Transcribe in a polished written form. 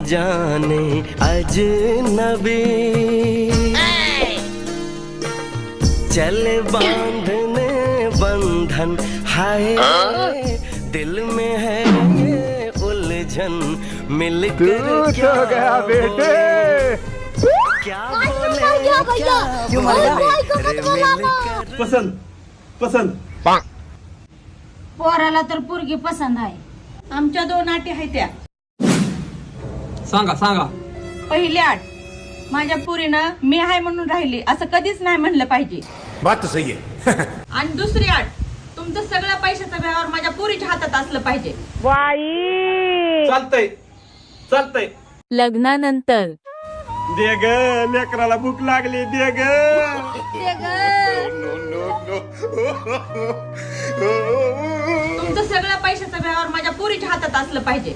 जाने अजनबी चले बांधने बंधन हाय दिल में है ये उलझन मिलकर क्या हो गया बेटे क्या पसंद पसंद पोराला तर पोरगी पसंद आहे. आमच्या 2 अटी आहेत त्या. सांगा सांगा. पहिली अट, माझ्या पुरीनं मी आहे म्हणून राहिली असं कधीच नाही म्हणलं पाहिजे. बात तो सही है. आणि दुसरी अट, तुमचं सगळं पैशाचा व्यवहार माझ्या पुरीच्या हातात असलं पाहिजे. चालतंय चालतंय. लग्नानंतर दे ग लेकराला भूक लागली दे ग. तुमचं सगळं पैशाचा व्यवहार माझ्या पुरीच्या हातात असलं पाहिजे.